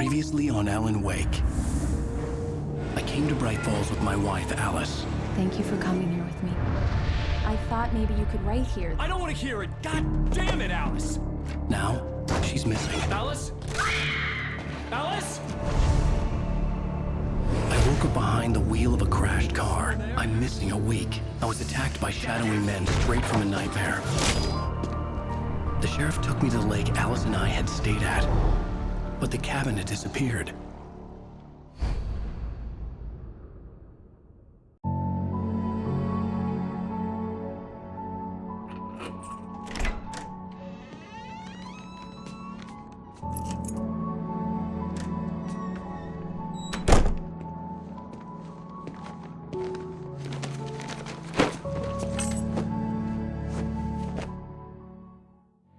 Previously on Alan Wake. I came to Bright Falls with my wife, Alice. Thank you for coming here with me. I thought maybe you could write here. I don't want to hear it! God damn it, Alice! Now, she's missing. Alice? Alice? I woke up behind the wheel of a crashed car. I'm missing a week. I was attacked by shadowy men straight from a nightmare. The sheriff took me to the lake Alice and I had stayed at, but the cabin had disappeared.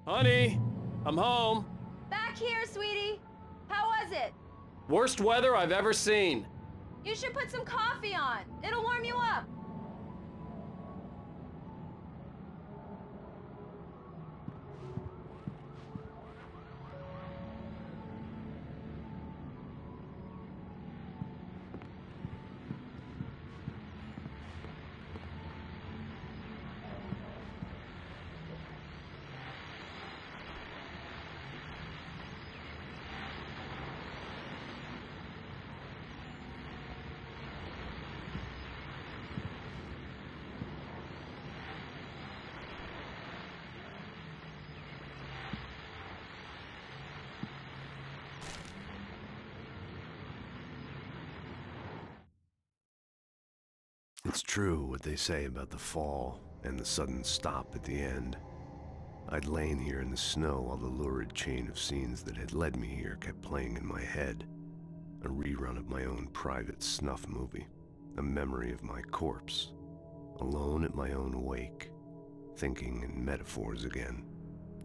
Honey, I'm home. Back here, sweetie. How was it? Worst weather I've ever seen. You should put some coffee on. It'll warm you up. It's true what they say about the fall and the sudden stop at the end. I'd lain here in the snow while the lurid chain of scenes that had led me here kept playing in my head. A rerun of my own private snuff movie. A memory of my corpse. Alone at my own wake. Thinking in metaphors again.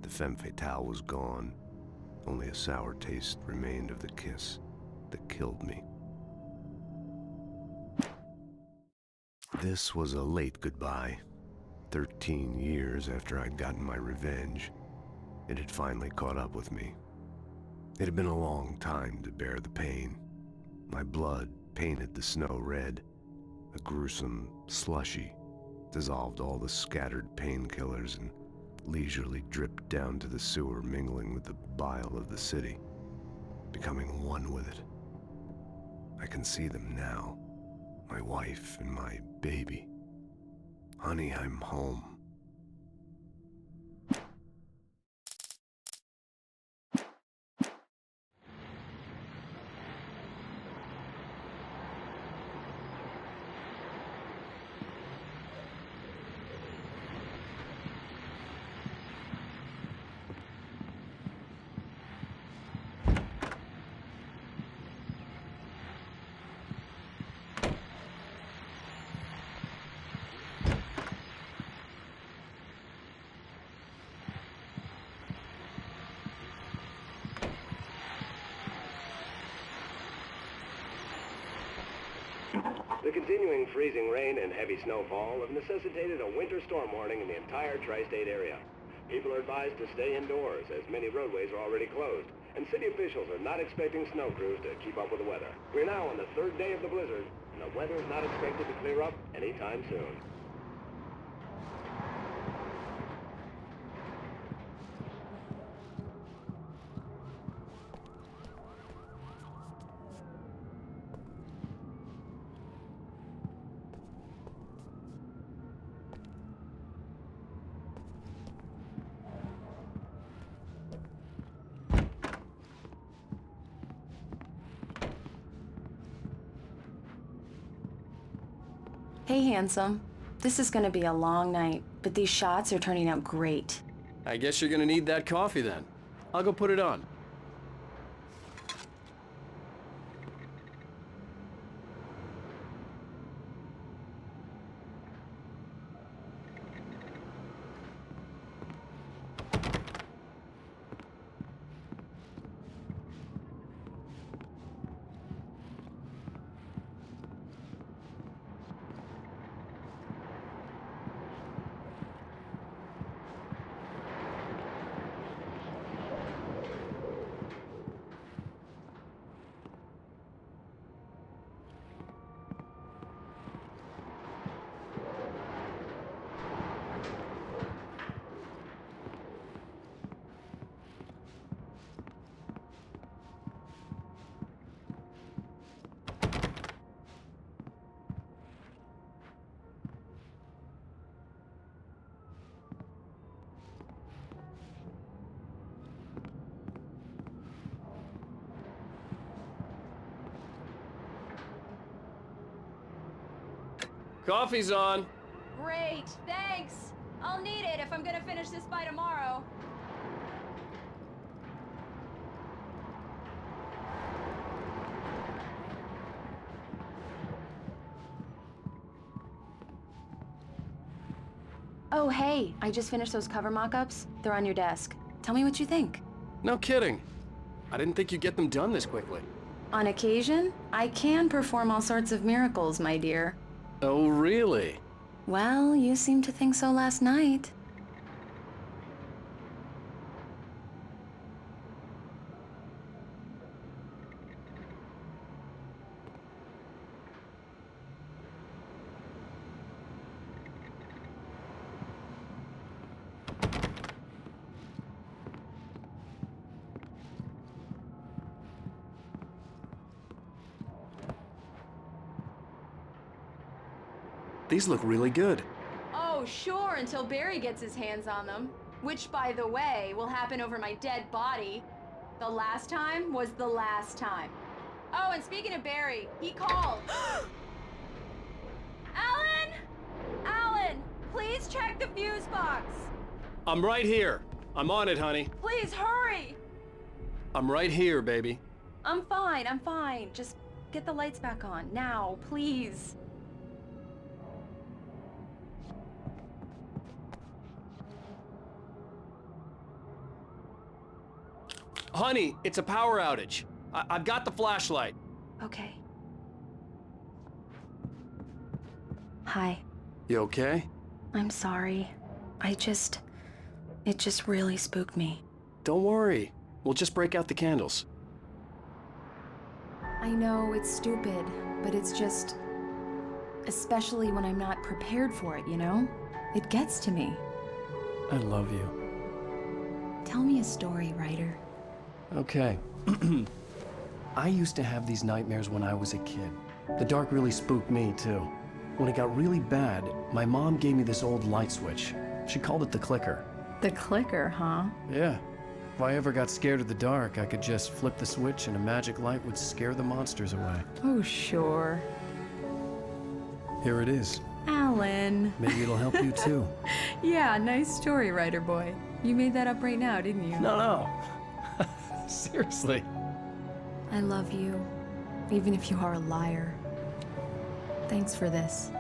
The femme fatale was gone. Only a sour taste remained of the kiss that killed me. This was a late goodbye. 13 years after I'd gotten my revenge, it had finally caught up with me. It had been a long time to bear the pain. My blood painted the snow red. A gruesome slushy dissolved all the scattered painkillers and leisurely dripped down to the sewer, mingling with the bile of the city, becoming one with it. I can see them now. My wife and my baby. Honey, I'm home. The continuing freezing rain and heavy snowfall have necessitated a winter storm warning in the entire tri-state area. People are advised to stay indoors as many roadways are already closed, and city officials are not expecting snow crews to keep up with the weather. We're now on the third day of the blizzard, and the weather is not expected to clear up anytime soon. Hey, handsome. This is gonna be a long night, but these shots are turning out great. I guess you're gonna need that coffee then. I'll go put it on. Coffee's on. Great, thanks. I'll need it if I'm gonna finish this by tomorrow. Oh, hey, I just finished those cover mock-ups. They're on your desk. Tell me what you think. No kidding. I didn't think you'd get them done this quickly. On occasion, I can perform all sorts of miracles, my dear. Oh, really? Well, you seemed to think so last night. These look really good. Oh, sure, until Barry gets his hands on them. Which, by the way, will happen over my dead body. The last time was the last time. Oh, and speaking of Barry, he called. Alan! Alan, please check the fuse box. I'm right here. I'm on it, honey. Please hurry. I'm right here, baby. I'm fine, I'm fine. Just get the lights back on. Now, please. Honey, it's a power outage. I've got the flashlight. Okay. Hi. You okay? I'm sorry. It just really spooked me. Don't worry. We'll just break out the candles. I know it's stupid, but it's just... especially when I'm not prepared for it, you know? It gets to me. I love you. Tell me a story, writer. Okay. I used to have these nightmares when I was a kid. The dark really spooked me, too. When it got really bad, my mom gave me this old light switch. She called it the clicker. The clicker, huh? Yeah. If I ever got scared of the dark, I could just flip the switch and a magic light would scare the monsters away. Oh, sure. Here it is. Alan. Maybe it'll help you, too. Yeah, nice story, writer boy. You made that up right now, didn't you? No. Seriously. I love you, even if you are a liar. Thanks for this.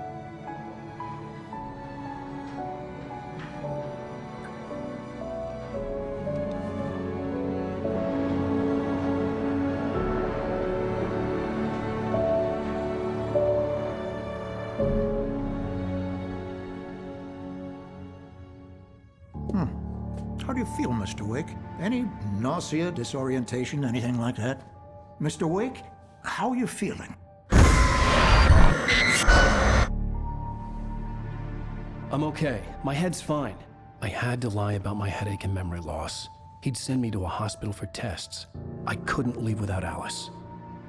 How do you feel, Mr. Wake? Any nausea, disorientation, anything like that? Mr. Wake, how are you feeling? I'm okay. My head's fine. I had to lie about my headache and memory loss. He'd send me to a hospital for tests. I couldn't leave without Alice.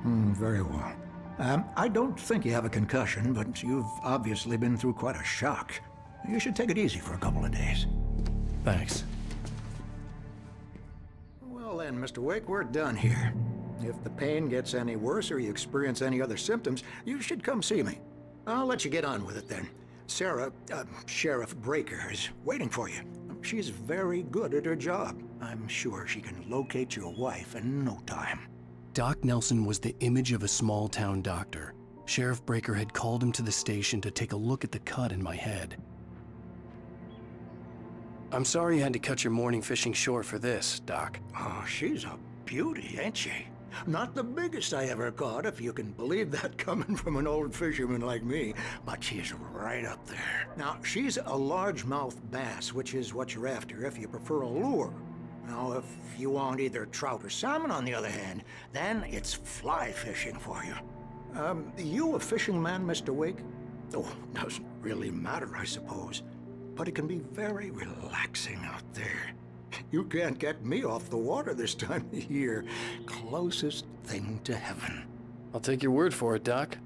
Very well. I don't think you have a concussion, but you've obviously been through quite a shock. You should take it easy for a couple of days. Thanks. Well then, Mr. Wake, we're done here. If the pain gets any worse or you experience any other symptoms, you should come see me. I'll let you get on with it then. Sarah, Sheriff Breaker, is waiting for you. She's very good at her job. I'm sure she can locate your wife in no time. Doc Nelson was the image of a small-town doctor. Sheriff Breaker had called him to the station to take a look at the cut in my head. I'm sorry you had to cut your morning fishing short for this, Doc. Oh, she's a beauty, ain't she? Not the biggest I ever caught, if you can believe that coming from an old fisherman like me, but she's right up there. Now, she's a largemouth bass, which is what you're after if you prefer a lure. Now, if you want either trout or salmon, on the other hand, then it's fly fishing for you. You a fishing man, Mr. Wake? Oh, doesn't really matter, I suppose. But it can be very relaxing out there. You can't get me off the water this time of year. Closest thing to heaven. I'll take your word for it, Doc.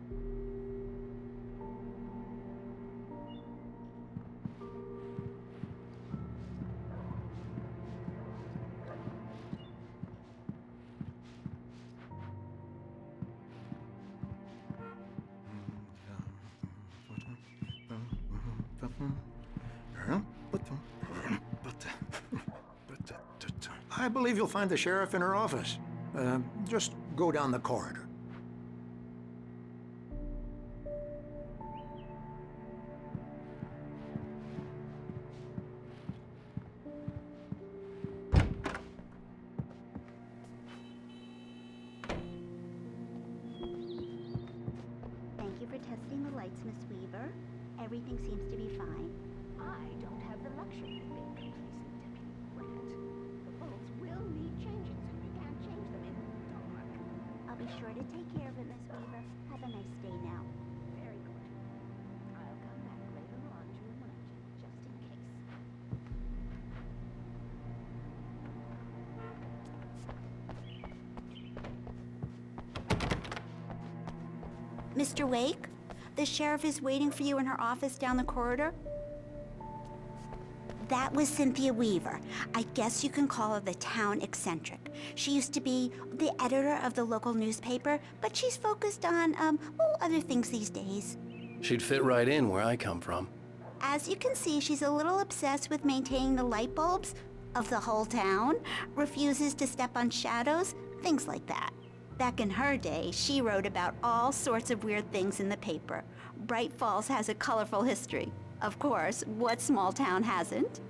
I believe you'll find the sheriff in her office. Just go down the corridor. Thank you for testing the lights, Miss Weaver. Everything seems to be fine. I don't have the luxury of being complacent, Deputy Grant. The bulbs will need changing, and we can't change them in the dark. I'll be sure to take care of it, Miss Weaver. Have a nice day now. Very good. I'll come back later on to remind you, just in case. Mr. Wake, the sheriff is waiting for you in her office down the corridor. That was Cynthia Weaver. I guess you can call her the town eccentric. She used to be the editor of the local newspaper, but she's focused on, other things these days. She'd fit right in where I come from. As you can see, she's a little obsessed with maintaining the light bulbs of the whole town, refuses to step on shadows, things like that. Back in her day, she wrote about all sorts of weird things in the paper. Bright Falls has a colorful history. Of course, what small town hasn't?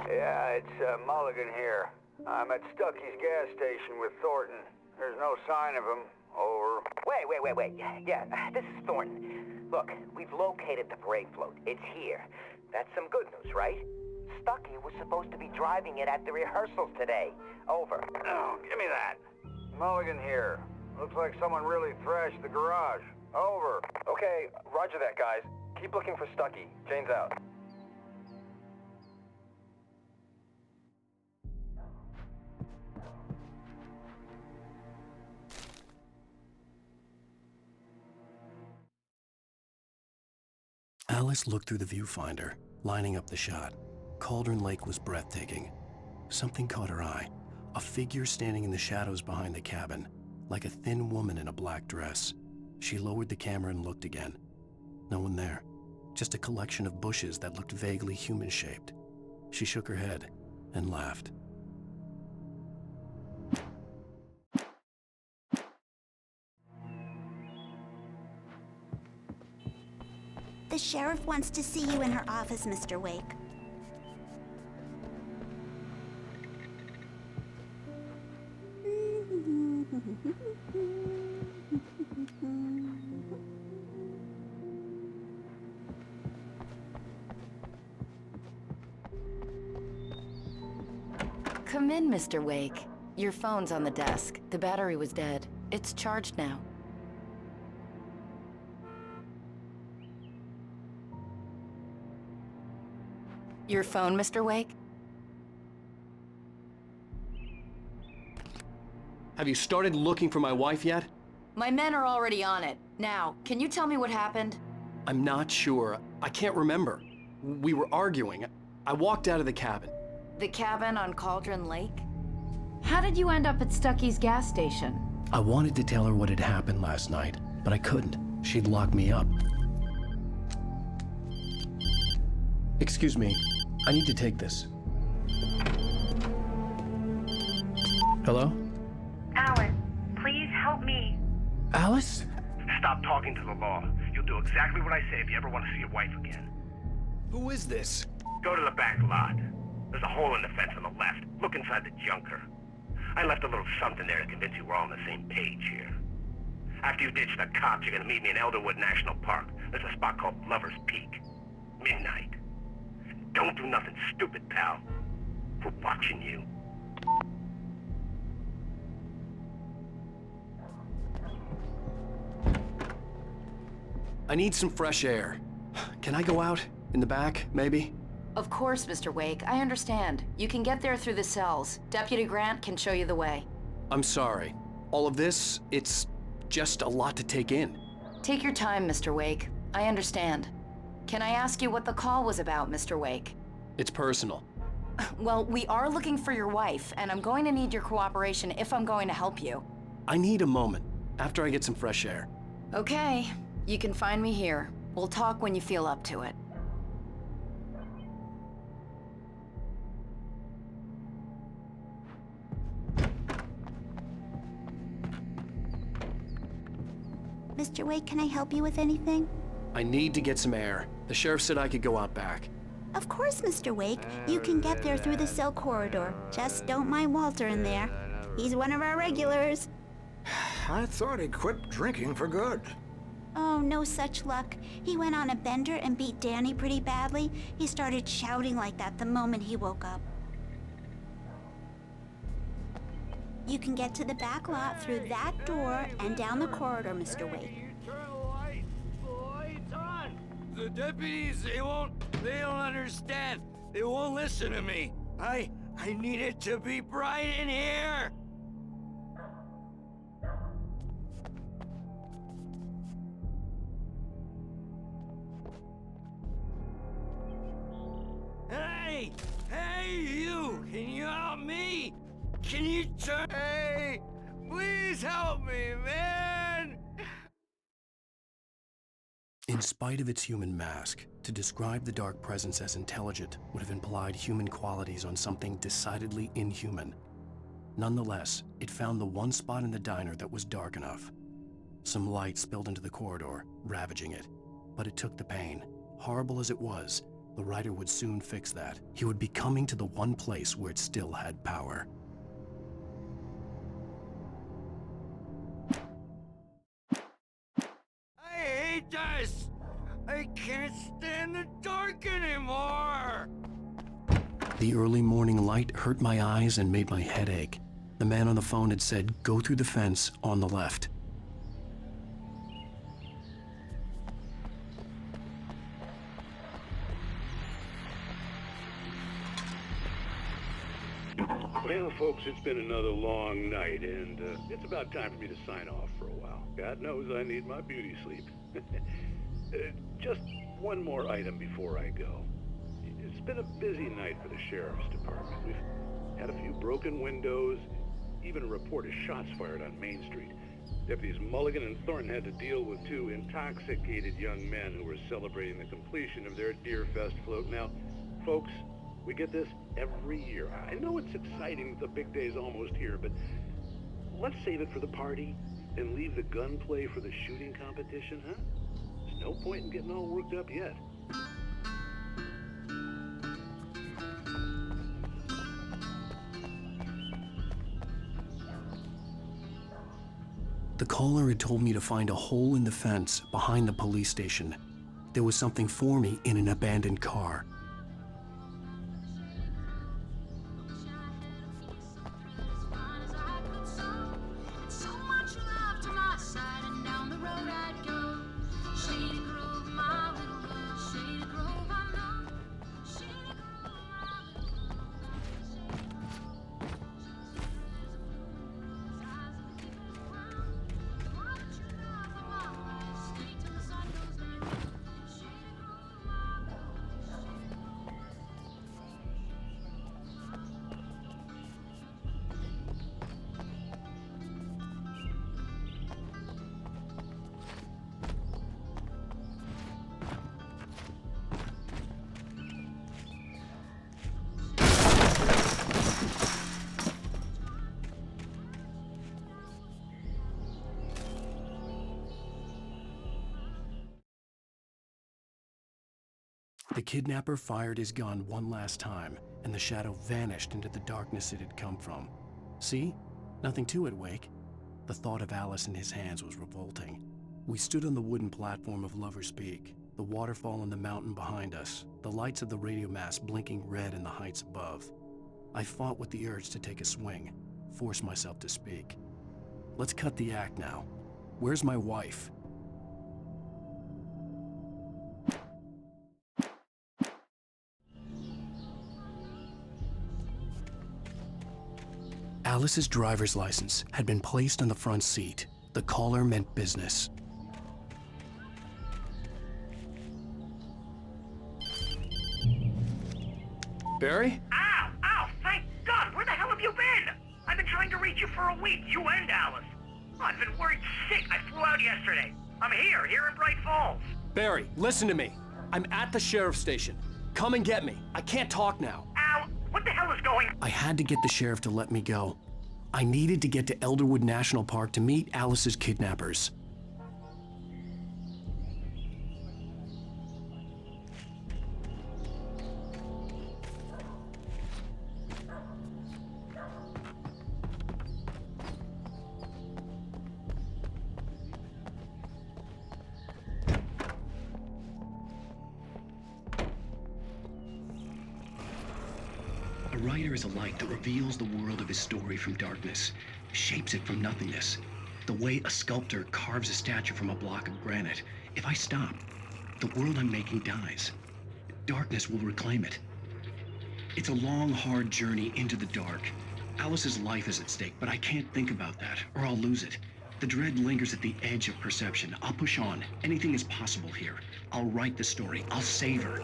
Yeah, it's Mulligan here. I'm at Stucky's gas station with Thornton. There's no sign of him. Over. Wait. Yeah, this is Thornton. Look, we've located the parade float. It's here. That's some good news, right? Stucky was supposed to be driving it at the rehearsals today. Over. Oh, give me that. Mulligan here. Looks like someone really thrashed the garage. Over. Okay, roger that, guys. Keep looking for Stucky. Jane's out. Alice looked through the viewfinder, lining up the shot. Cauldron Lake was breathtaking. Something caught her eye. A figure standing in the shadows behind the cabin, like a thin woman in a black dress. She lowered the camera and looked again. No one there. Just a collection of bushes that looked vaguely human-shaped. She shook her head and laughed. The sheriff wants to see you in her office, Mr. Wake. Come in, Mr. Wake. Your phone's on the desk. The battery was dead. It's charged now. Your phone, Mr. Wake? Have you started looking for my wife yet? My men are already on it. Now, can you tell me what happened? I'm not sure. I can't remember. We were arguing. I walked out of the cabin. The cabin on Cauldron Lake? How did you end up at Stucky's gas station? I wanted to tell her what had happened last night, but I couldn't. She'd lock me up. Excuse me. I need to take this. Hello? Alice, please help me. Alice? Stop talking to the law. You'll do exactly what I say if you ever want to see your wife again. Who is this? Go to the back lot. There's a hole in the fence on the left. Look inside the junker. I left a little something there to convince you we're all on the same page here. After you ditch the cops, you're gonna meet me in Elderwood National Park. There's a spot called Lover's Peak. Midnight. Don't do nothing stupid, pal. We're watching you. I need some fresh air. Can I go out? In the back, maybe? Of course, Mr. Wake. I understand. You can get there through the cells. Deputy Grant can show you the way. I'm sorry. All of this, it's just a lot to take in. Take your time, Mr. Wake. I understand. Can I ask you what the call was about, Mr. Wake? It's personal. Well, we are looking for your wife, and I'm going to need your cooperation if I'm going to help you. I need a moment, after I get some fresh air. Okay, you can find me here. We'll talk when you feel up to it. Mr. Wake, can I help you with anything? I need to get some air. The sheriff said I could go out back. Of course, Mr. Wake. You can get there through the cell corridor. Just don't mind Walter in there. He's one of our regulars. I thought he quit drinking for good. Oh, no such luck. He went on a bender and beat Danny pretty badly. He started shouting like that the moment he woke up. You can get to the back lot through that door and down the corridor, Mr. Wake. The deputies, they don't understand. They won't listen to me. I need it to be bright in here. Hey, you! Can you help me? Can you turn? Hey, please help me, man! In spite of its human mask, to describe the dark presence as intelligent would have implied human qualities on something decidedly inhuman. Nonetheless, it found the one spot in the diner that was dark enough. Some light spilled into the corridor, ravaging it. But it took the pain. Horrible as it was, the writer would soon fix that. He would be coming to the one place where it still had power. I hate this! I can't stand the dark anymore! The early morning light hurt my eyes and made my head ache. The man on the phone had said, "Go through the fence on the left." Well, folks, it's been another long night, and it's about time for me to sign off for a while. God knows I need my beauty sleep. Just one more item before I go. It's been a busy night for the Sheriff's Department. We've had a few broken windows, even a report of shots fired on Main Street. Deputies Mulligan and Thornton had to deal with two intoxicated young men who were celebrating the completion of their Deer Fest float. Now, folks, we get this every year. I know it's exciting that the big day's almost here, but let's save it for the party and leave the gunplay for the shooting competition, huh? There's no point in getting all worked up yet. The caller had told me to find a hole in the fence behind the police station. There was something for me in an abandoned car. The kidnapper fired his gun one last time, and the shadow vanished into the darkness it had come from. See? Nothing to it, Wake. The thought of Alice in his hands was revolting. We stood on the wooden platform of Lover's Peak, the waterfall on the mountain behind us, the lights of the radio mast blinking red in the heights above. I fought with the urge to take a swing, force myself to speak. Let's cut the act now. Where's my wife? Alice's driver's license had been placed on the front seat. The caller meant business. Barry? Ow! Ow! Thank God! Where the hell have you been? I've been trying to reach you for a week, you and Alice. I've been worried sick. I flew out yesterday. I'm here in Bright Falls. Barry, listen to me. I'm at the sheriff's station. Come and get me. I can't talk now. Ow! What the hell is going on? I had to get the sheriff to let me go. I needed to get to Elderwood National Park to meet Alice's kidnappers. A writer is a light that reveals the world of his story from darkness, shapes it from nothingness. The way a sculptor carves a statue from a block of granite. If I stop, the world I'm making dies. Darkness will reclaim it. It's a long, hard journey into the dark. Alice's life is at stake, but I can't think about that, or I'll lose it. The dread lingers at the edge of perception. I'll push on. Anything is possible here. I'll write the story. I'll save her.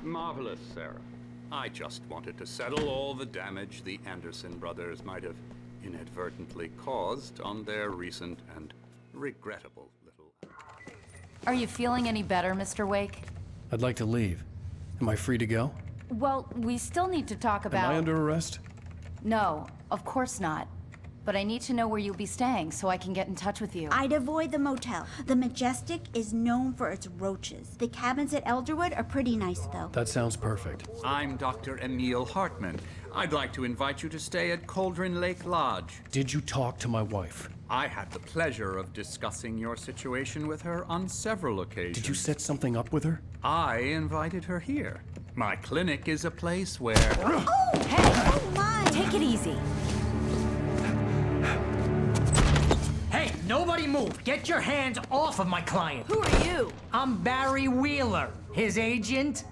Marvelous, Sarah. I just wanted to settle all the damage the Anderson brothers might have inadvertently caused on their recent and regrettable little... Are you feeling any better, Mr. Wake? I'd like to leave. Am I free to go? Well, we still need to talk about... Am I under arrest? No, of course not. But I need to know where you'll be staying so I can get in touch with you. I'd avoid the motel. The Majestic is known for its roaches. The cabins at Elderwood are pretty nice, though. That sounds perfect. I'm Dr. Emil Hartman. I'd like to invite you to stay at Cauldron Lake Lodge. Did you talk to my wife? I had the pleasure of discussing your situation with her on several occasions. Did you set something up with her? I invited her here. My clinic is a place where... Oh! Hey! Oh, my! Take it easy. Hey, nobody move! Get your hands off of my client! Who are you? I'm Barry Wheeler, his agent.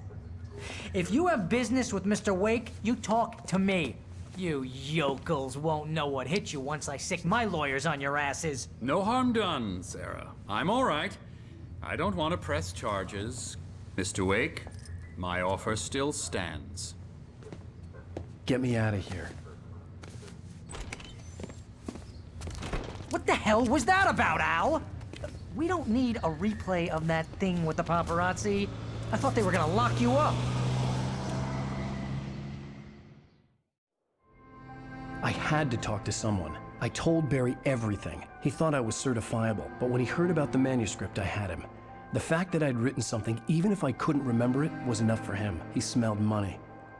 If you have business with Mr. Wake, you talk to me. You yokels won't know what hit you once I sick my lawyers on your asses. No harm done, Sarah. I'm all right. I don't want to press charges. Mr. Wake, my offer still stands. Get me out of here. What the hell was that about, Al? We don't need a replay of that thing with the paparazzi. I thought they were gonna lock you up. I had to talk to someone. I told Barry everything. He thought I was certifiable, but when he heard about the manuscript, I had him. The fact that I'd written something, even if I couldn't remember it, was enough for him. He smelled money.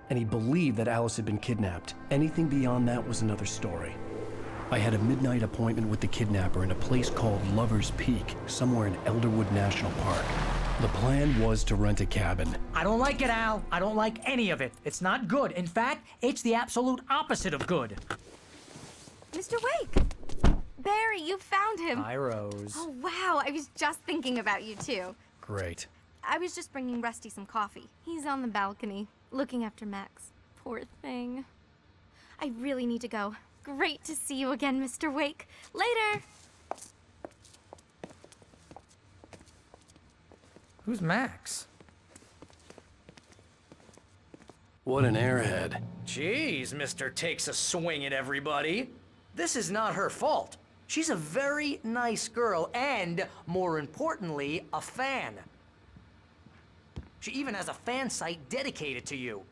And he believed that Alice had been kidnapped. Anything beyond that was another story. I had a midnight appointment with the kidnapper in a place called Lover's Peak, somewhere in Elderwood National Park. The plan was to rent a cabin. I don't like it, Al. I don't like any of it. It's not good. In fact, it's the absolute opposite of good. Mr. Wake! Barry, you found him! Hi, Rose. Oh, wow. I was just thinking about you, too. Great. I was just bringing Rusty some coffee. He's on the balcony, looking after Max. Poor thing. I really need to go. Great to see you again, Mr. Wake. Later! Who's Max? What an airhead. Jeez, Mr. Takes a swing at everybody. This is not her fault. She's a very nice girl and, more importantly, a fan. She even has a fan site dedicated to you.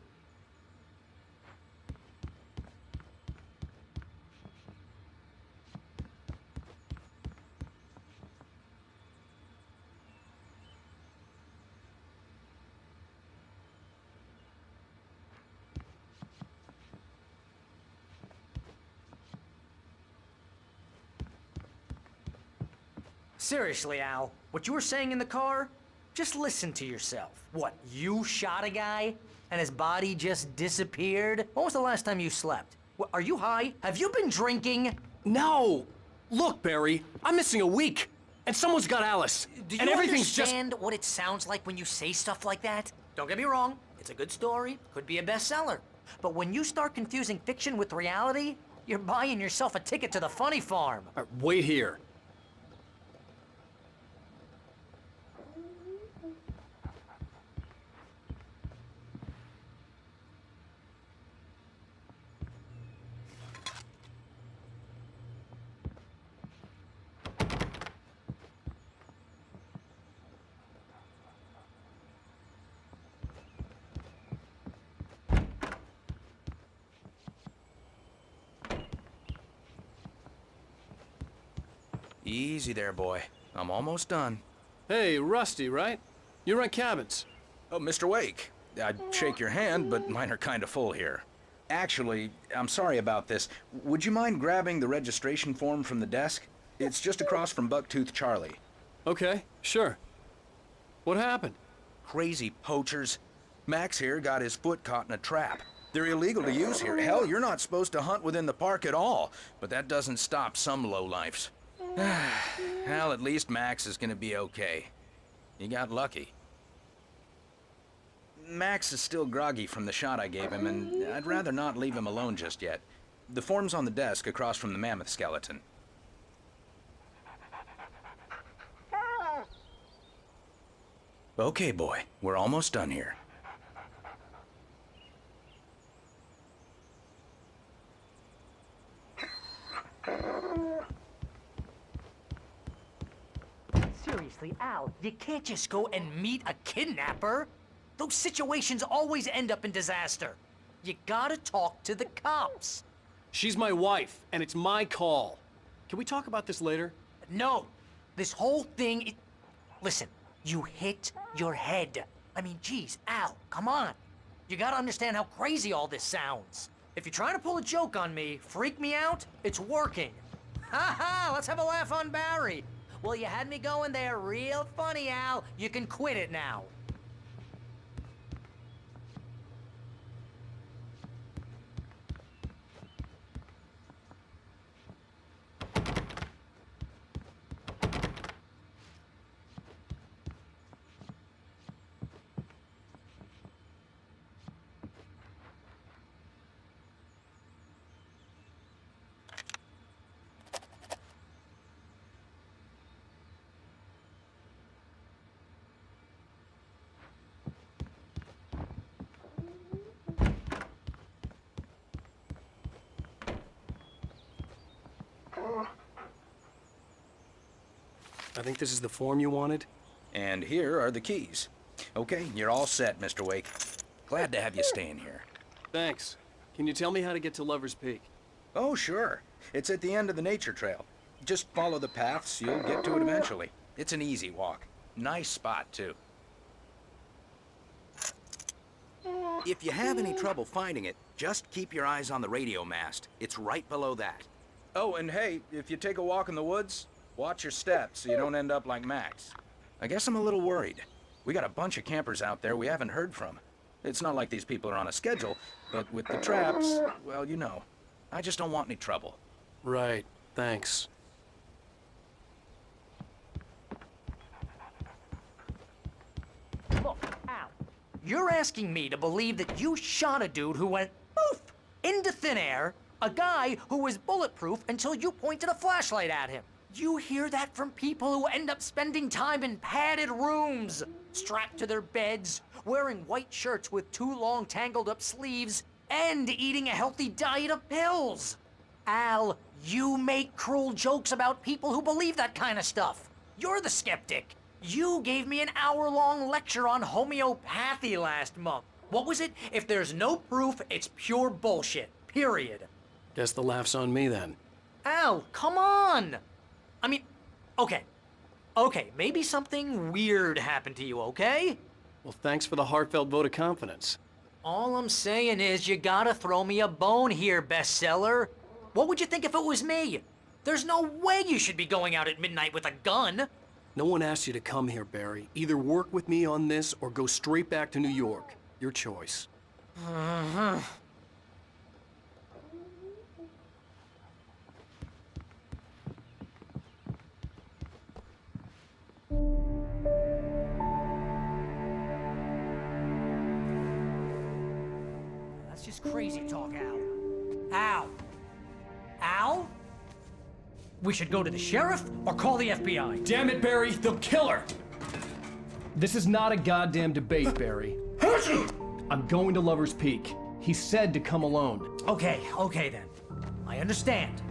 Seriously, Al, what you were saying in the car? Just listen to yourself. What, you shot a guy? And his body just disappeared? When was the last time you slept? Are you high? Have you been drinking? No! Look, Barry, I'm missing a week. And someone's got Alice. Do you and everything's understand what it sounds like when you say stuff like that? Don't get me wrong, it's a good story, could be a bestseller. But when you start confusing fiction with reality, you're buying yourself a ticket to the funny farm. Wait here. Easy there, boy. I'm almost done. Hey, Rusty, right? You rent cabins. Oh, Mr. Wake. I'd shake your hand, but mine are kind of full here. Actually, I'm sorry about this. Would you mind grabbing the registration form from the desk? It's just across from Bucktooth Charlie. Okay, sure. What happened? Crazy poachers. Max here got his foot caught in a trap. They're illegal to use here. Hell, you're not supposed to hunt within the park at all. But that doesn't stop some lowlifes. Well, at least Max is gonna be okay. He got lucky. Max is still groggy from the shot I gave him, and I'd rather not leave him alone just yet. The form's on the desk across from the mammoth skeleton. Okay, boy. We're almost done here. Seriously, Al, you can't just go and meet a kidnapper. Those situations always end up in disaster. You gotta talk to the cops. She's my wife, and it's my call. Can we talk about this later? No. This whole thing... Listen, you hit your head. I mean, geez, Al, come on. You gotta understand how crazy all this sounds. If you're trying to pull a joke on me, freak me out, it's working. Ha ha, let's have a laugh on Barry. Well, you had me going there real funny, Al. You can quit it now. I think this is the form you wanted. And here are the keys. Okay, you're all set, Mr. Wake. Glad to have you staying here. Thanks. Can you tell me how to get to Lover's Peak? Oh, sure. It's at the end of the nature trail. Just follow the paths, you'll get to it eventually. It's an easy walk. Nice spot, too. If you have any trouble finding it, just keep your eyes on the radio mast. It's right below that. Oh, and hey, if you take a walk in the woods, watch your steps so you don't end up like Max. I guess I'm a little worried. We got a bunch of campers out there we haven't heard from. It's not like these people are on a schedule, but with the traps, well, you know. I just don't want any trouble. Right, thanks. Look, Al, you're asking me to believe that you shot a dude who went poof into thin air, a guy who was bulletproof until you pointed a flashlight at him. You hear that from people who end up spending time in padded rooms, strapped to their beds, wearing white shirts with too long tangled up sleeves, and eating a healthy diet of pills. Al, you make cruel jokes about people who believe that kind of stuff. You're the skeptic. You gave me an hour-long lecture on homeopathy last month. What was it? If there's no proof, it's pure bullshit. Period. Guess the laugh's on me then. Al, come on! I mean, okay, maybe something weird happened to you, okay? Well, thanks for the heartfelt vote of confidence. All I'm saying is you gotta throw me a bone here, bestseller. What would you think if it was me? There's no way you should be going out at midnight with a gun. No one asked you to come here, Barry. Either work with me on this or go straight back to New York. Your choice. That's just crazy talk, Al. Al? Al? We should go to the sheriff or call the FBI. Damn it, Barry, they'll kill her! This is not a goddamn debate, Barry. I'm going to Lover's Peak. He said to come alone. Okay then. I understand.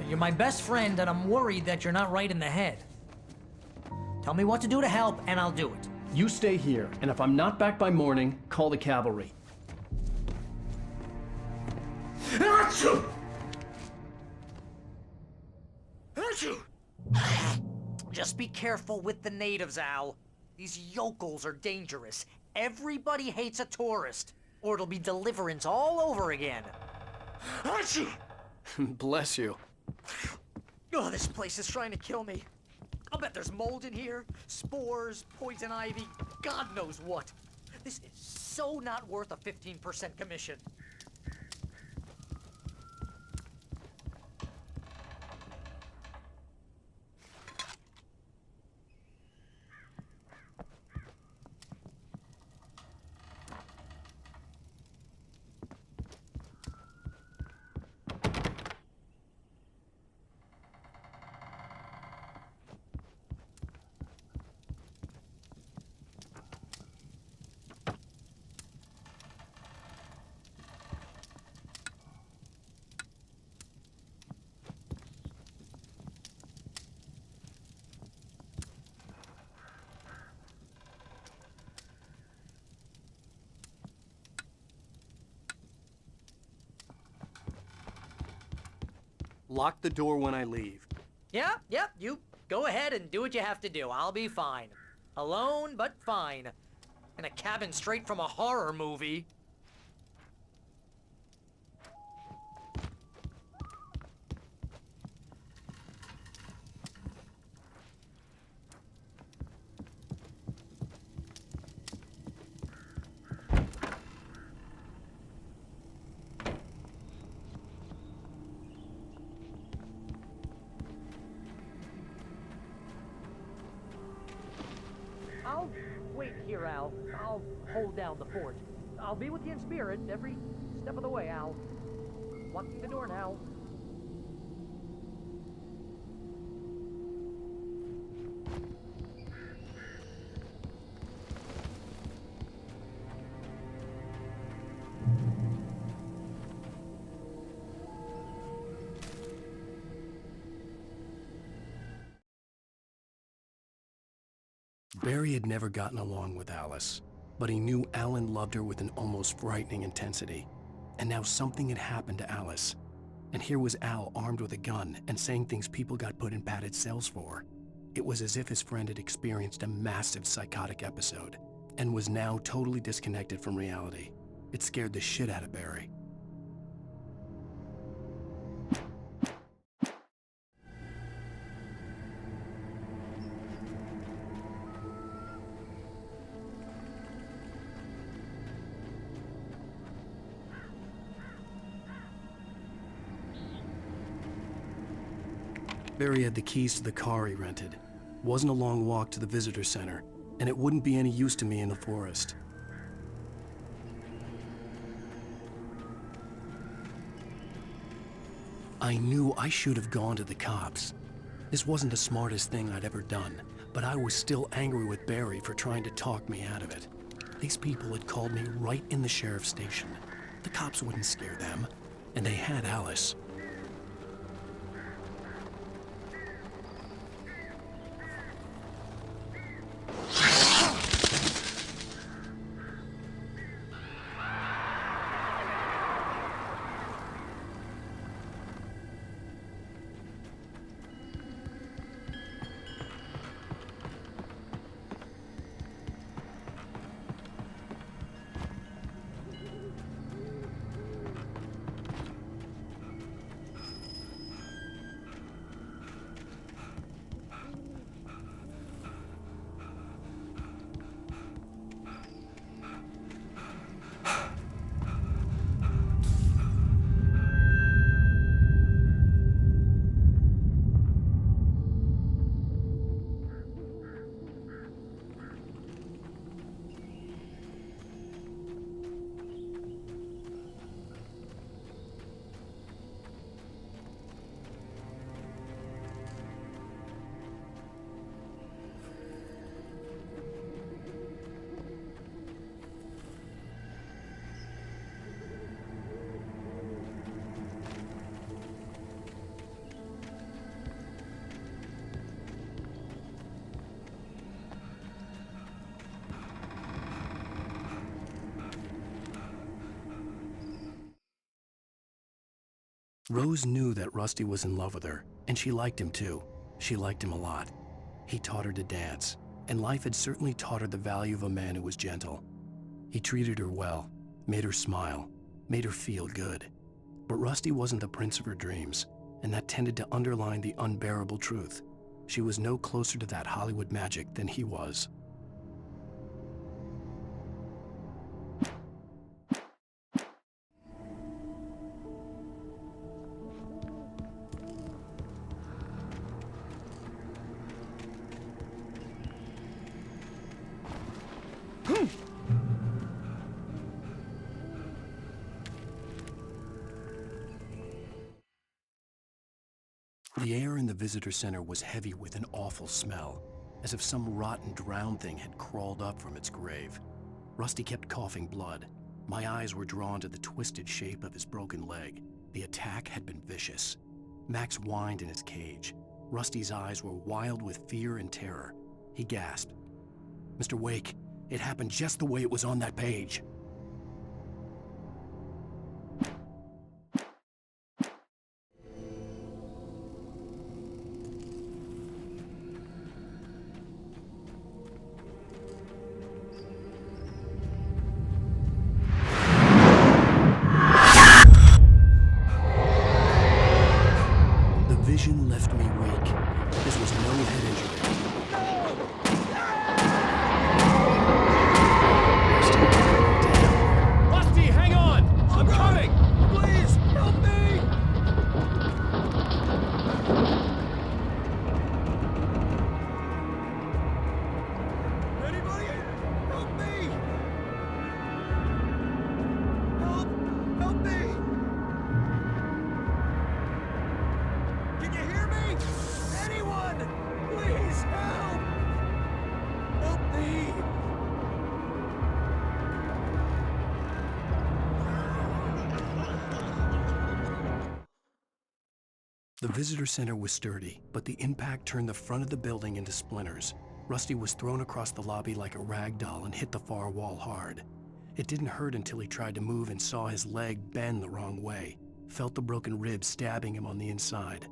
You're my best friend and I'm worried that you're not right in the head. Tell me what to do to help and I'll do it. You stay here, and if I'm not back by morning, call the cavalry. Just be careful with the natives, Al. These yokels are dangerous. Everybody hates a tourist, or it'll be Deliverance all over again. Bless you. Oh, this place is trying to kill me. I'll bet there's mold in here, spores, poison ivy, God knows what. This is so not worth a 15% commission. Lock the door when I leave. Yep, you go ahead and do what you have to do. I'll be fine. Alone, but fine. In a cabin straight from a horror movie. I'll wait here, Al. I'll hold down the fort. I'll be with you in spirit every step of the way, Al. Locking the door now. Barry had never gotten along with Alice, but he knew Alan loved her with an almost frightening intensity. And now something had happened to Alice. And here was Al armed with a gun and saying things people got put in padded cells for. It was as if his friend had experienced a massive psychotic episode and was now totally disconnected from reality. It scared the shit out of Barry. Barry had the keys to the car he rented. Wasn't a long walk to the visitor center, and it wouldn't be any use to me in the forest. I knew I should have gone to the cops. This wasn't the smartest thing I'd ever done, but I was still angry with Barry for trying to talk me out of it. These people had called me right in the sheriff's station. The cops wouldn't scare them, and they had Alice. Rose knew that Rusty was in love with her, and she liked him too. She liked him a lot. He taught her to dance, and life had certainly taught her the value of a man who was gentle. He treated her well, made her smile, made her feel good. But Rusty wasn't the prince of her dreams, and that tended to underline the unbearable truth. She was no closer to that Hollywood magic than he was. The air in the visitor center was heavy with an awful smell, as if some rotten drowned thing had crawled up from its grave. Rusty kept coughing blood. My eyes were drawn to the twisted shape of his broken leg. The attack had been vicious. Max whined in his cage. Rusty's eyes were wild with fear and terror. He gasped. "Mr. Wake, it happened just the way it was on that page." Vision left me weak. This was no head injury. Rusty, hang on! I'm coming! Please, help me! Anybody? Help me! Help me! Can you hear me? Anyone! Please help! Help me! The visitor center was sturdy, but the impact turned the front of the building into splinters. Rusty was thrown across the lobby like a rag doll and hit the far wall hard. It didn't hurt until he tried to move and saw his leg bend the wrong way, felt the broken ribs stabbing him on the inside.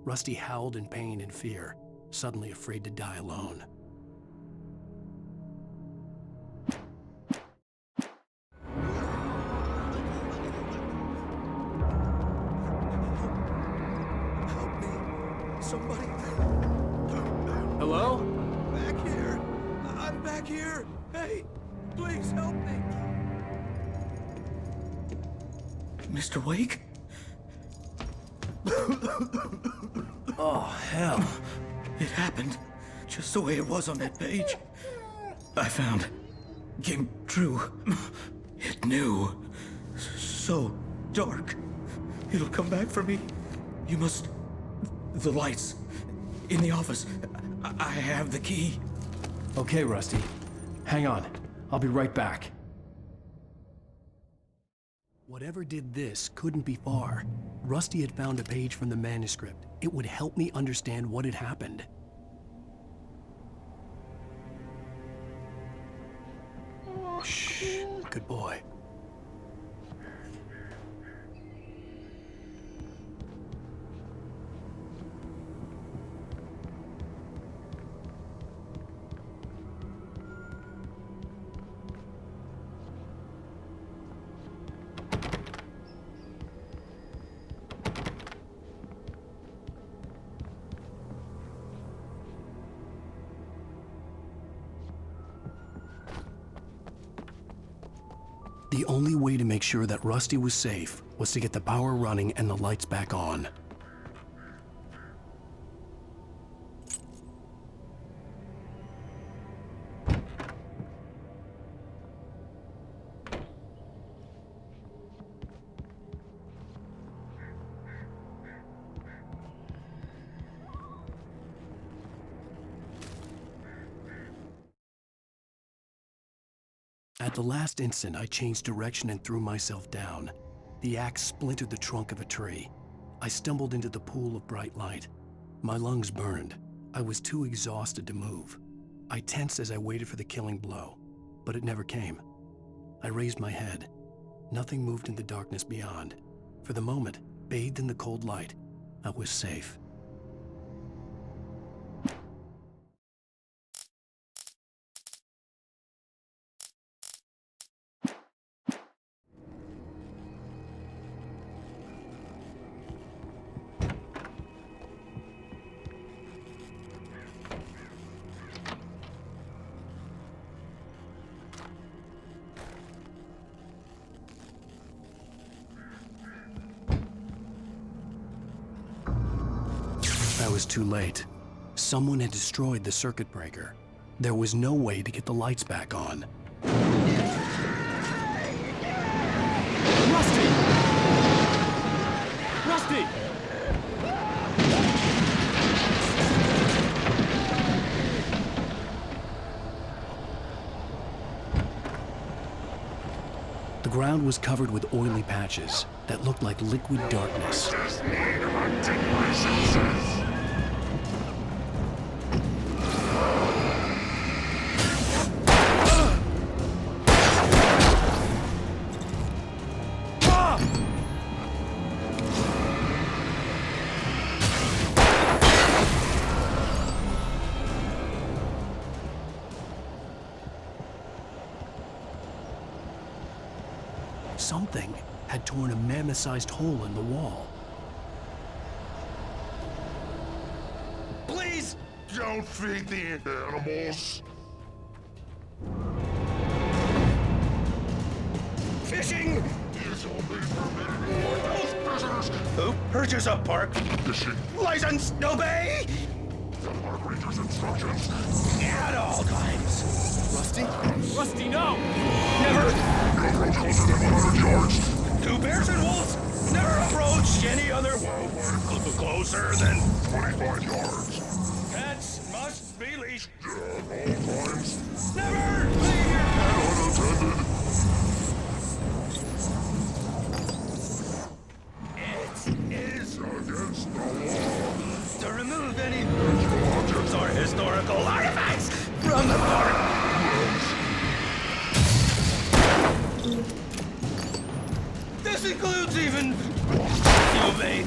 Rusty howled in pain and fear, suddenly afraid to die alone. Help me! Somebody! Hello? Back here! I'm back here! Hey! Please help me! Mr. Wake? Oh, hell. It happened just the way it was on that page. I found. Came true. It knew. So dark. It'll come back for me. You must... The lights. In the office. I have the key. Okay, Rusty. Hang on. I'll be right back. Whatever did this couldn't be far. Rusty had found a page from the manuscript. It would help me understand what had happened. Shh, good boy. The only way to make sure that Rusty was safe was to get the power running and the lights back on. At the last instant, I changed direction and threw myself down. The axe splintered the trunk of a tree. I stumbled into the pool of bright light. My lungs burned. I was too exhausted to move. I tensed as I waited for the killing blow, but it never came. I raised my head. Nothing moved in the darkness beyond. For the moment, bathed in the cold light, I was safe. I was too late. Someone had destroyed the circuit breaker. There was no way to get the lights back on. Rusty! Rusty! The ground was covered with oily patches that looked like liquid darkness. Something had torn a mammoth-sized hole in the wall. Please! Don't feed the animals! Fishing! Is only permitted for those prisoners! Who urges up, Park? Fishing. License, obey! The park ranger's instructions. At all times. Rusty? Rusty, no! Never! No approach closer than 100 yards. Two bears and wolves! Never approach any other wildlife closer than 25 yards. Pets must be leashed. At all times. Never leave your pet Unattended. It is Against the law. to remove any objects or historical artifacts from the park. This includes even you may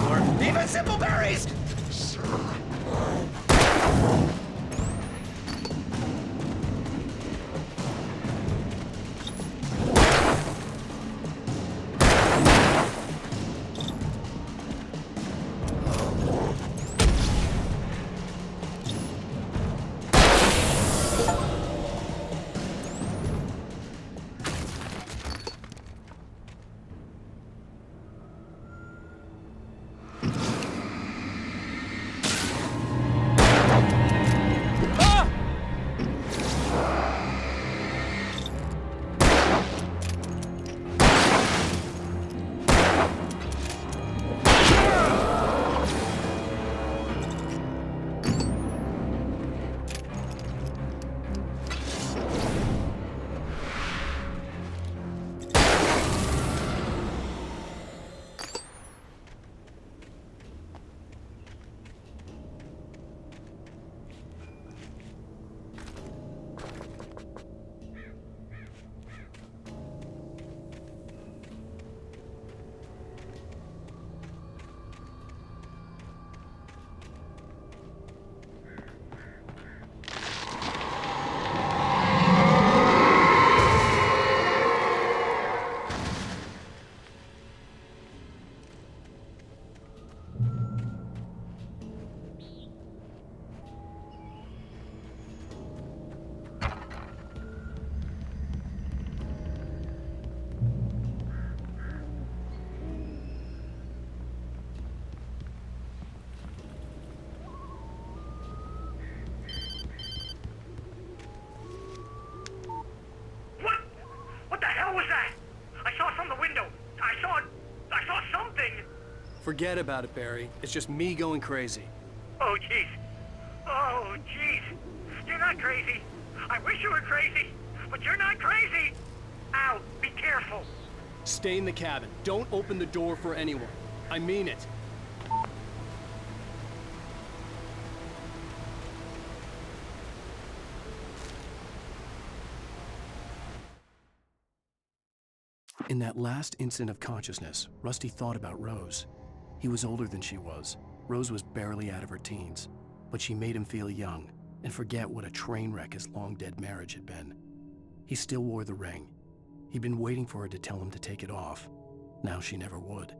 or even simple berries. Forget about it, Barry. It's just me going crazy. Oh, jeez. Oh, jeez. You're not crazy. I wish you were crazy, but you're not crazy. Ow, be careful. Stay in the cabin. Don't open the door for anyone. I mean it. In that last instant of consciousness, Rusty thought about Rose. He was older than she was. Rose was barely out of her teens, but she made him feel young and forget what a train wreck his long-dead marriage had been. He still wore the ring. He'd been waiting for her to tell him to take it off. Now she never would.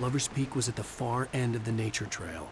Lover's Peak was at the far end of the nature trail.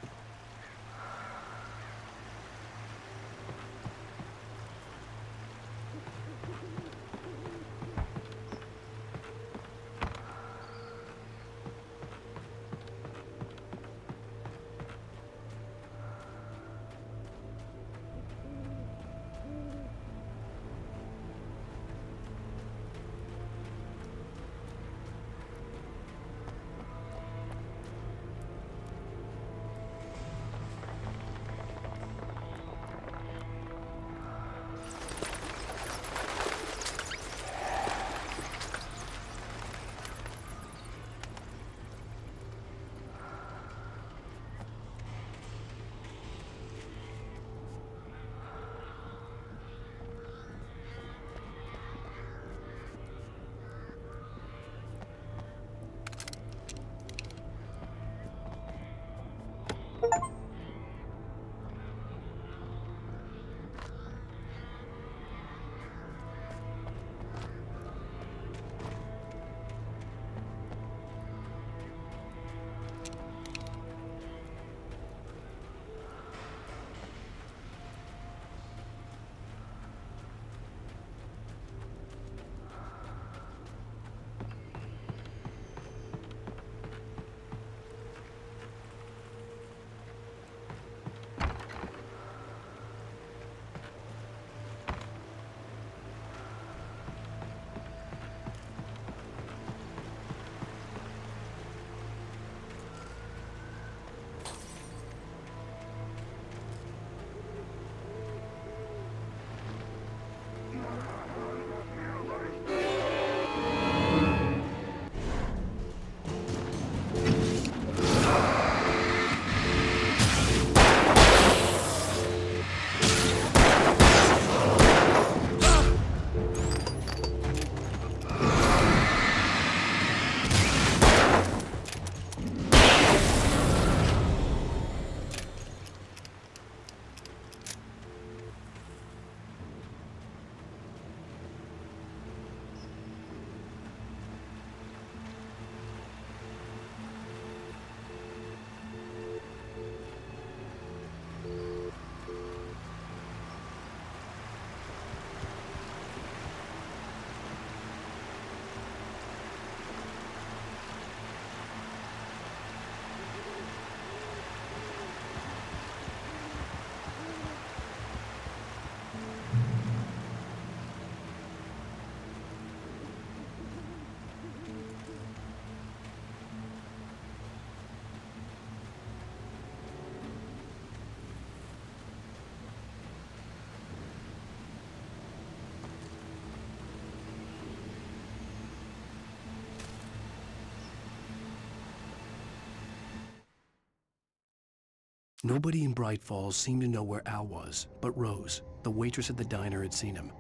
Nobody in Bright Falls seemed to know where Al was, but Rose, the waitress at the diner, had seen him.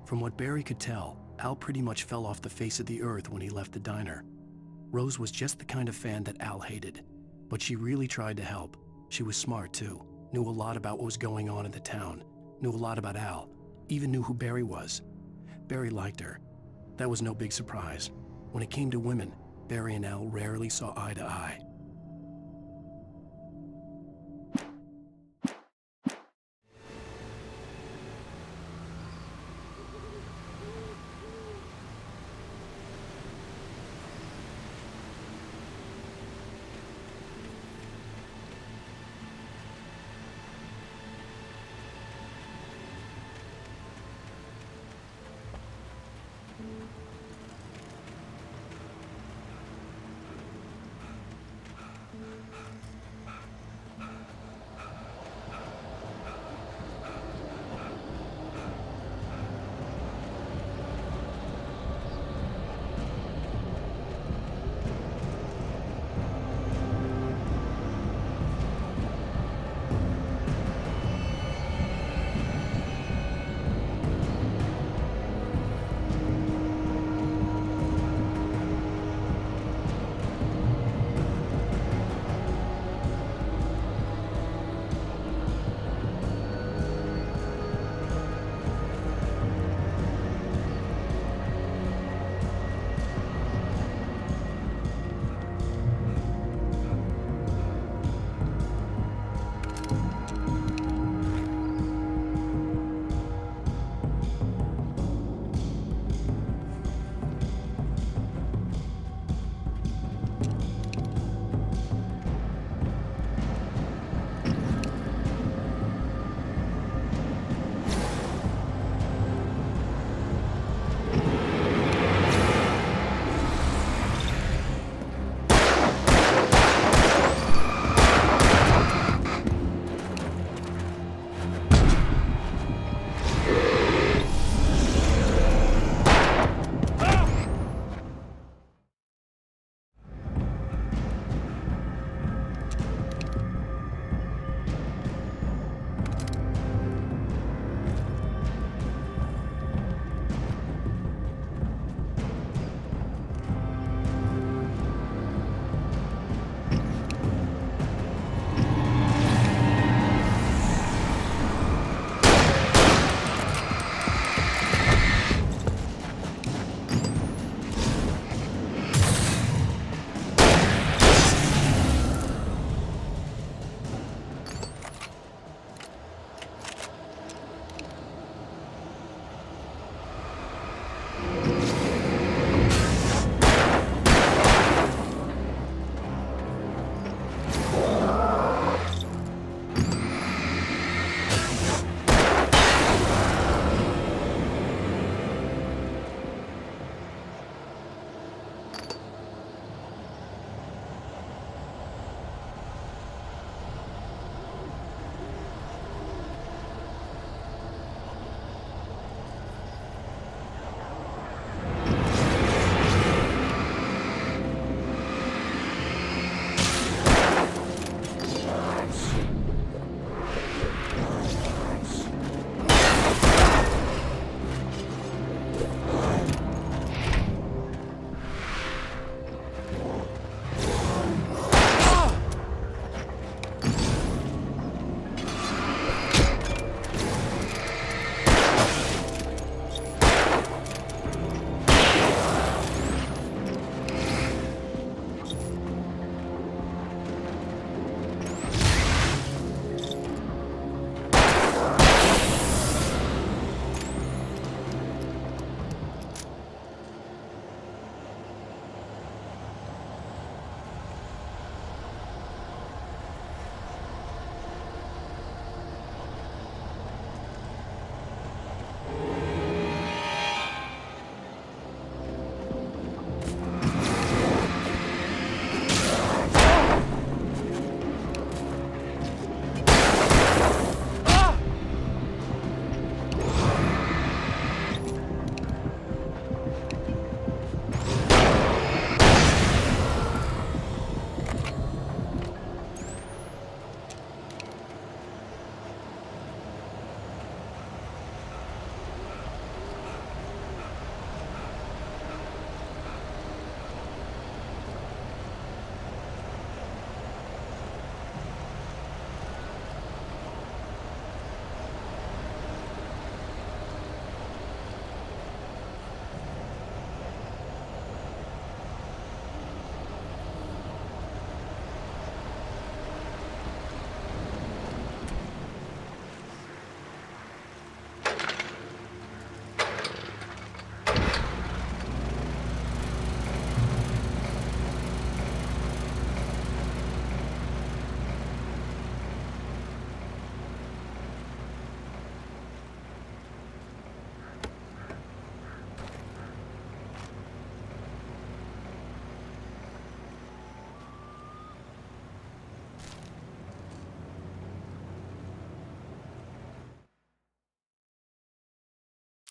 From what Barry could tell, Al pretty much fell off the face of the earth when he left the diner. Rose was just the kind of fan that Al hated, but she really tried to help. She was smart too, knew a lot about what was going on in the town, knew a lot about Al, even knew who Barry was. Barry liked her. That was no big surprise. When it came to women, Barry and Al rarely saw eye to eye.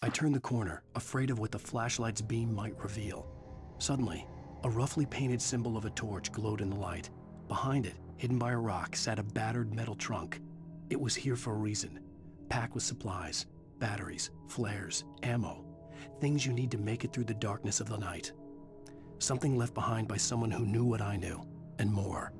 I turned the corner, afraid of what the flashlight's beam might reveal. Suddenly, a roughly painted symbol of a torch glowed in the light. Behind it, hidden by a rock, sat a battered metal trunk. It was here for a reason, packed with supplies, batteries, flares, ammo, things you need to make it through the darkness of the night. Something left behind by someone who knew what I knew, and more.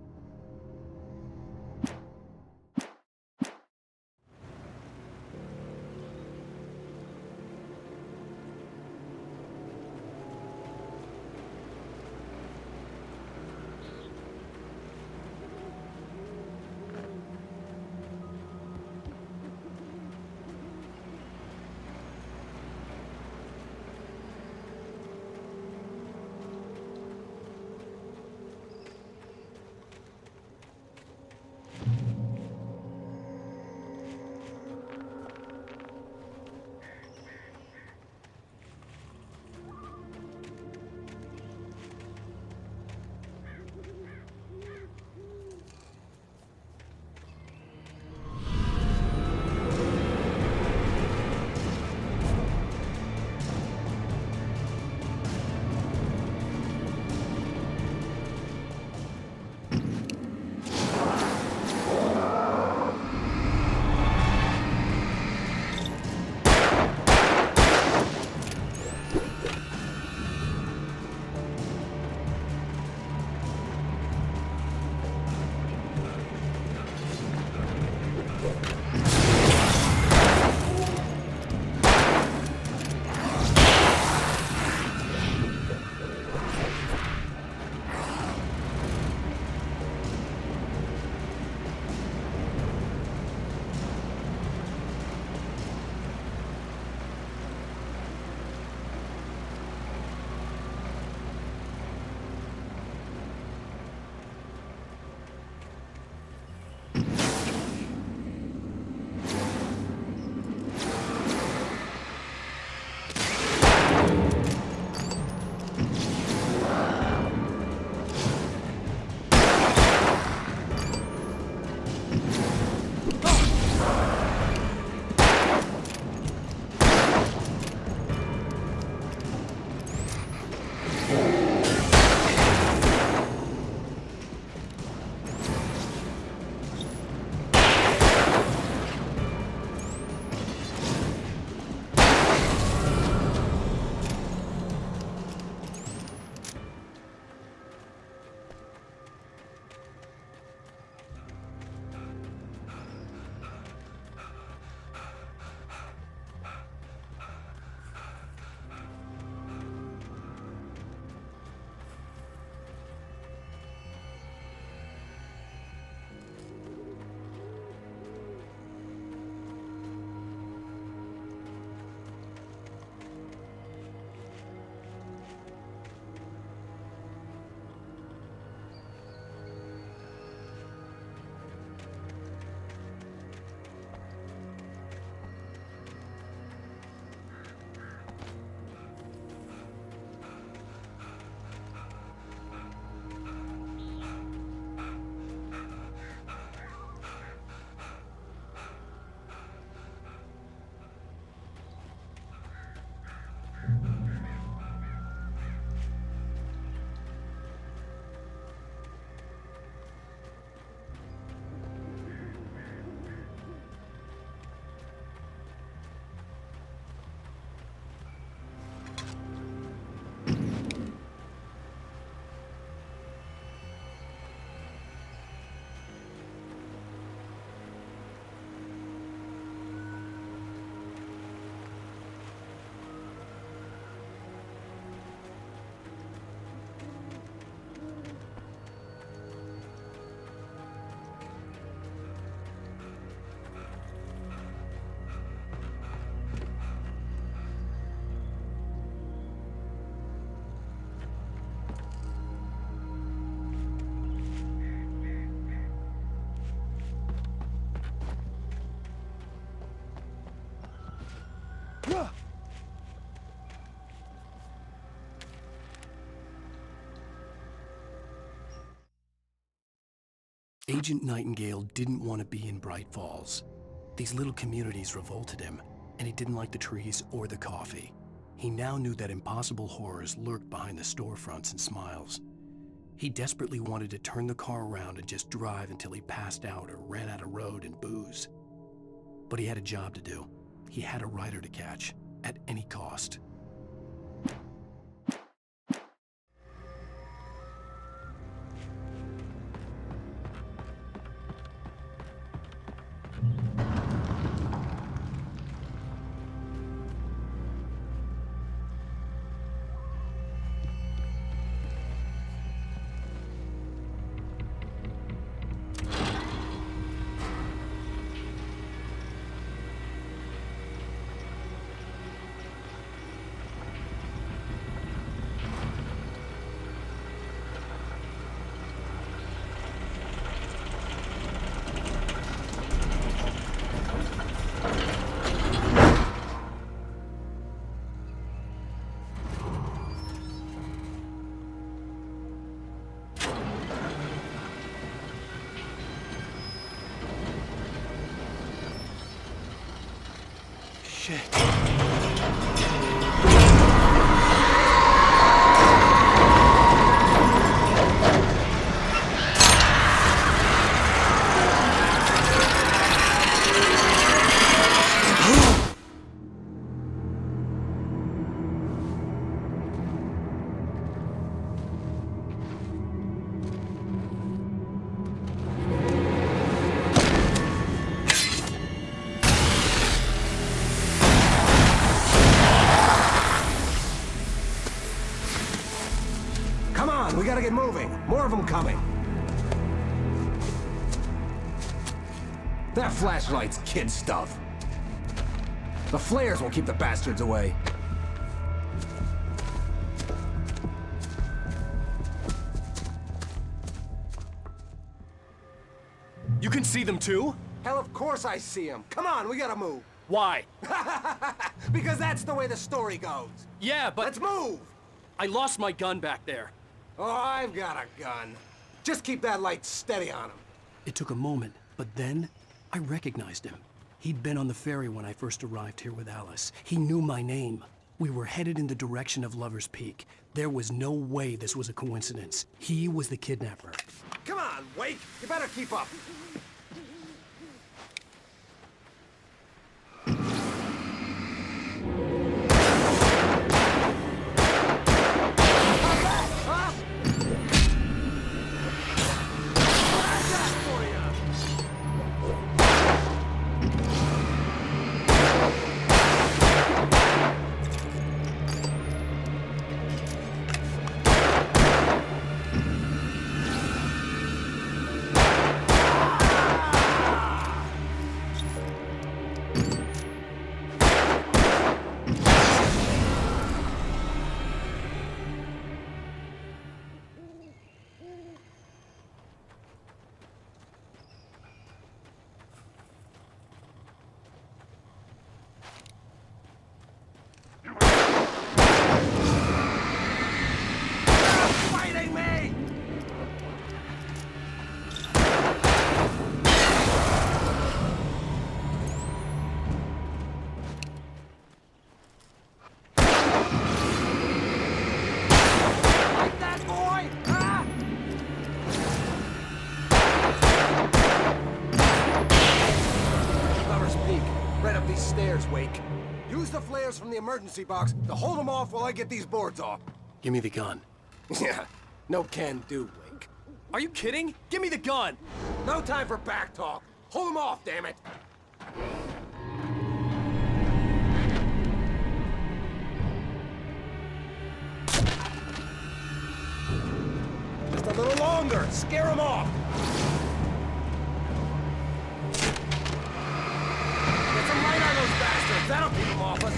Agent Nightingale didn't want to be in Bright Falls. These little communities revolted him, and he didn't like the trees or the coffee. He now knew that impossible horrors lurked behind the storefronts and smiles. He desperately wanted to turn the car around and just drive until he passed out or ran out of road and booze. But he had a job to do. He had a rider to catch, at any cost. We gotta get moving. More of them coming. That flashlight's kid stuff. The flares will keep the bastards away. You can see them too? Hell, of course I see them. Come on, we gotta move. Why? Because that's the way the story goes. Yeah, but... Let's move! I lost my gun back there. Oh, I've got a gun. Just keep that light steady on him. It took a moment, but then I recognized him. He'd been on the ferry when I first arrived here with Alice. He knew my name. We were headed in the direction of Lover's Peak. There was no way this was a coincidence. He was the kidnapper. Come on, Wake! You better keep up. Wake. Use the flares from the emergency box to hold them off while I get these boards off. Give me the gun. Yeah, no can do, Wake. Are you kidding? Give me the gun! No time for back talk. Hold them off, damn it! Just a little longer. Scare them off. That'll keep them off us.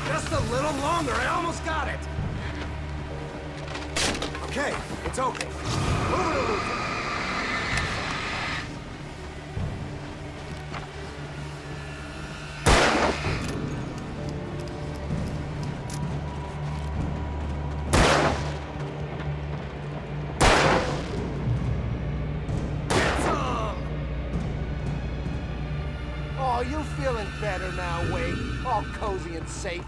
Just a little longer. I almost got it. Okay, it's okay. Move it or lose it. Are you feeling better now, Wade? All cozy and safe?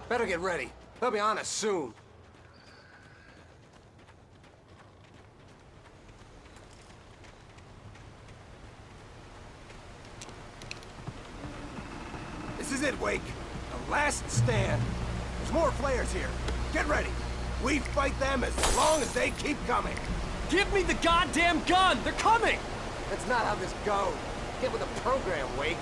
Better get ready. They'll be on us soon. This is it, Wake. The last stand. There's more flares here. Get ready. We fight them as long as they keep coming. Give me the goddamn gun! They're coming! That's not how this goes. Get with the program, Wake.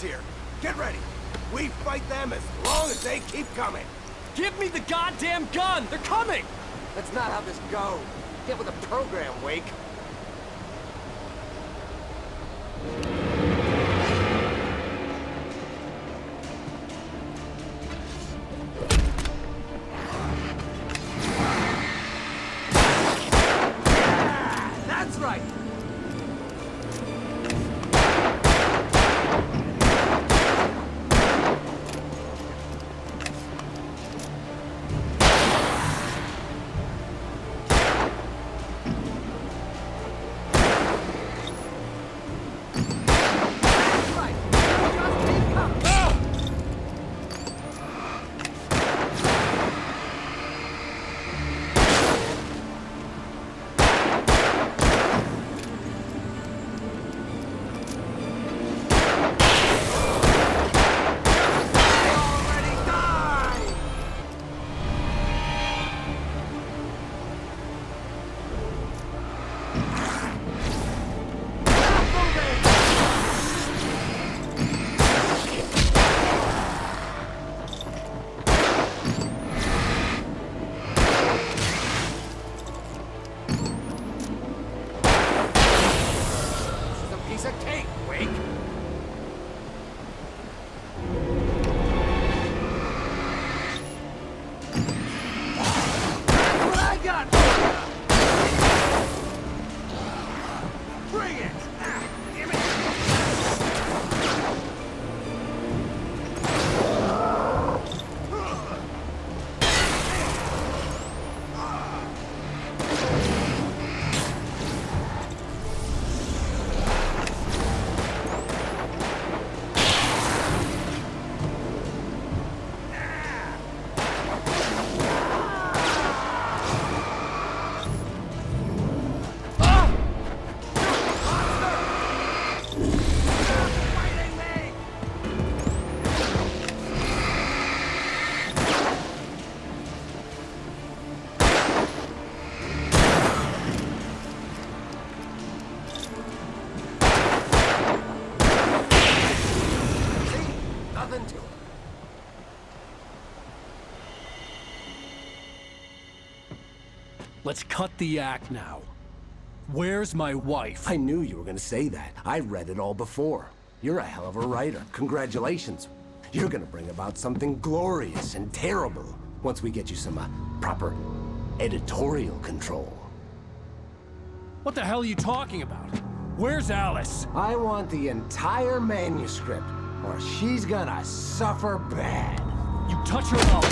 Here. Get ready. We fight them as long as they keep coming. Give me the goddamn gun! They're coming! That's not how this goes. Get with the program, Wake. That's right. Let's cut the act now. Where's my wife? I knew you were gonna say that. I read it all before. You're a hell of a writer. Congratulations. You're gonna bring about something glorious and terrible once we get you some proper editorial control. What the hell are you talking about? Where's Alice? I want the entire manuscript, or she's gonna suffer bad. You touch her up.